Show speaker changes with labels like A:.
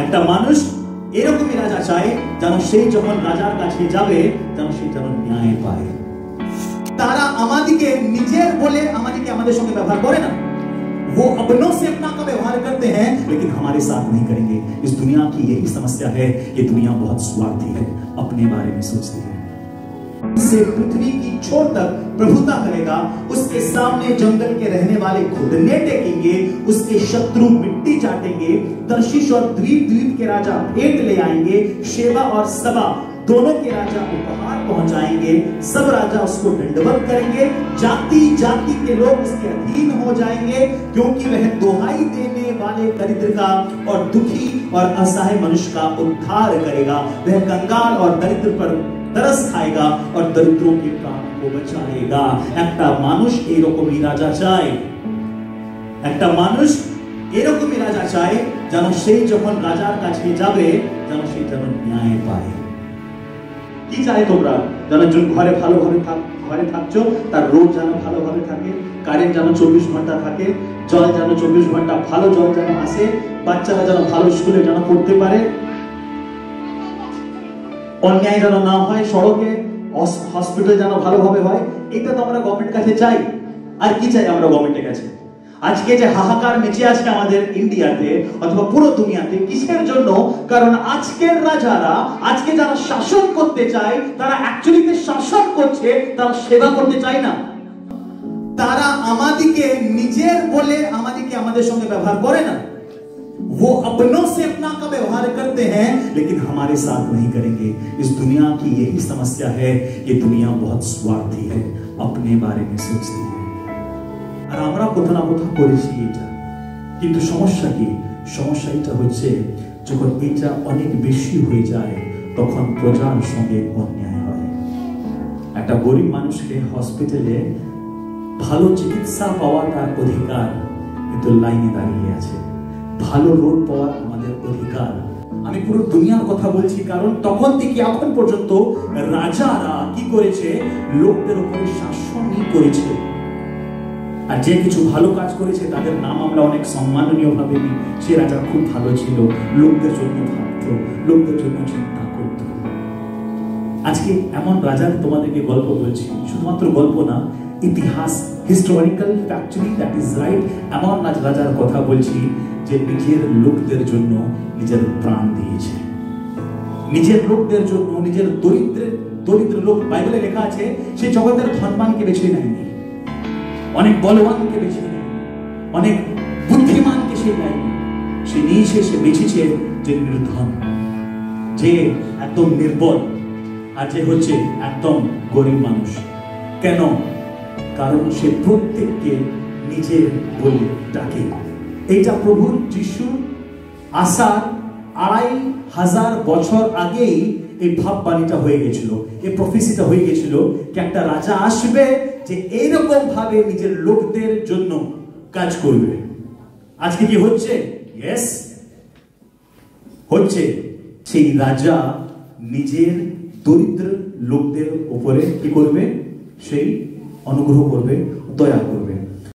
A: একটা মানুষ এরকমই রাজা চায় যেন সেই যখন রাজার কাছে যাবে যেন সে যেন ন্যায় পায়। তারা আমাদেরকে নিজের বলে আমাদের সঙ্গে ব্যবহার করে না। वो अपनों से अपना का व्यवहार करते हैं लेकिन हमारे साथ नहीं करेंगे। इस दुनिया की यही समस्या है, ये दुनिया बहुत स्वार्थी है, अपने बारे में सोचती है। से पृथ्वी की छोर तक प्रभुता करेगा, उसके सामने जंगल के रहने वाले घुटने टेकेंगे, उसके शत्रु मिट्टी चाटेंगे। तर्शीश और द्वीप के राजा भेंट ले आएंगे, शेबा और सबा दोनों के राजा उपहार पहुंचाएंगे। सब राजा उसको दंडवत करेंगे, जाति जाति के लोग उसके अधीन हो जाएंगे, क्योंकि वह दोहाई देने वाले दरिद्र का और दुखी और असहाय मनुष्य का उद्धार करेगा। वह कंगाल और दरिद्र पर तरस खाएगा और दरिद्रों के प्राण को बचाएगा। একটা মানুষ এরকমই রাজা চায়, একটা মানুষ এরকমই রাজা চায় যেন সেই যখন রাজার কাছে যাবে যেন সে যেন ন্যায় পায়। কি চাই তোমরা? যেন ঘরে ভালোভাবে ঘরে থাকছো তার রোদ যেন ভালোভাবে থাকে, কারেন্ট যেন 24 ঘন্টা থাকে, জল যেন 24 ঘন্টা ভালো জল যেন আসে, বাচ্চারা যেন ভালো স্কুলে যেন পড়তে পারে, অন্যায় যেন না হয়, সড়কে হসপিটাল যেন ভালোভাবে হয়। এটা তো আমরা গভর্নমেন্ট কাছে চাই। আর কি চাই আমরা গভর্নমেন্টের কাছে? আজকে যে হাহাকার মেচে আছে আমাদের ইন্ডিয়াতে অথবা পুরো দুনিয়াতে, কিসের জন্য? কারণ আজকের রাজারা, আজকে যারা শাসন করতে চায় তারা অ্যাকচুয়ালি শাসন করছে, তারা সেবা করতে চায় না। তারা আমাদেরকে নিজের বলে আমাদের সঙ্গে ব্যবহার করে না। वो अपनों से अपना का व्यवहार करते हैं लेकिन हमारे साथ नहीं करेंगे। इस दुनिया की यही समस्या है, ये दुनिया बहुत स्वार्थी है, अपने बारे में सोचती है। আর আমরা কোথা না কোথা করেছি এটা, কিন্তু সমস্যা কি? সমস্যা এটা হচ্ছে যখন এটা অনেক বেশি হয়ে যায় তখন প্রজার সঙ্গে অন্যায় হয়। একটা গরিব মানুষকে হসপিটালে ভালো চিকিৎসা পাওয়ার তার অধিকার, কিন্তু লাইনে দাঁড়িয়ে আছে। ভালো রোড পাওয়ার আমাদের অধিকার। আমি পুরো দুনিয়ার কথা বলছি, কারণ তখন থেকে এখন পর্যন্ত রাজারা কি করেছে? লোকদের উপরে শাসনই করেছে। আর যে কিছু ভালো কাজ করেছে তাদের নাম আমরা অনেক সম্মাননীয় ভাবে নিই। সে রাজা খুব ভালো ছিল, লোকদের জন্য ভাবতো, লোকদের জন্য চিন্তা করতো। আজকে এমন রাজার তোমাদেরকে গল্প বলছি, শুধুমাত্র গল্প না, ইতিহাস, historical factory, that is right. এমন রাজার কথা বলছি যে নিজের লোকদের জন্য নিজের প্রাণ দিয়েছে, নিজের লোকদের জন্য, নিজের দরিদ্র লোক। বাইবেলে লেখা আছে সে জগতের ধনবানকে বেছে নেয়নি, অনেক বলবানকে বেছে নেয়নি, অনেক বুদ্ধিমানকে সে নেয়নি। সে নিয়েছে, সে বেছেছে যে নির্ধন, যে একদম নির্বল, আর যে হচ্ছে একদম গরিব মানুষ। কেন? কারণ সে প্রত্যেককে নিজের বলে ডাকে। এইটা প্রভু যিশুর আসার 2500 বছর আগেই এই ভাববাণীটা হয়ে গেছিল, এই প্রফেসিটা হয়ে গেছিল যে একটা রাজা আসবে যে এইরকম ভাবে নিজের লোকদের জন্য কাজ করবে। আজকে কি হচ্ছে? ইয়েস, হচ্ছে। সেই রাজা নিজের দরিদ্র লোকদের উপরে কি করবে? সেই অনুগ্রহ করবে, দয়া করবে।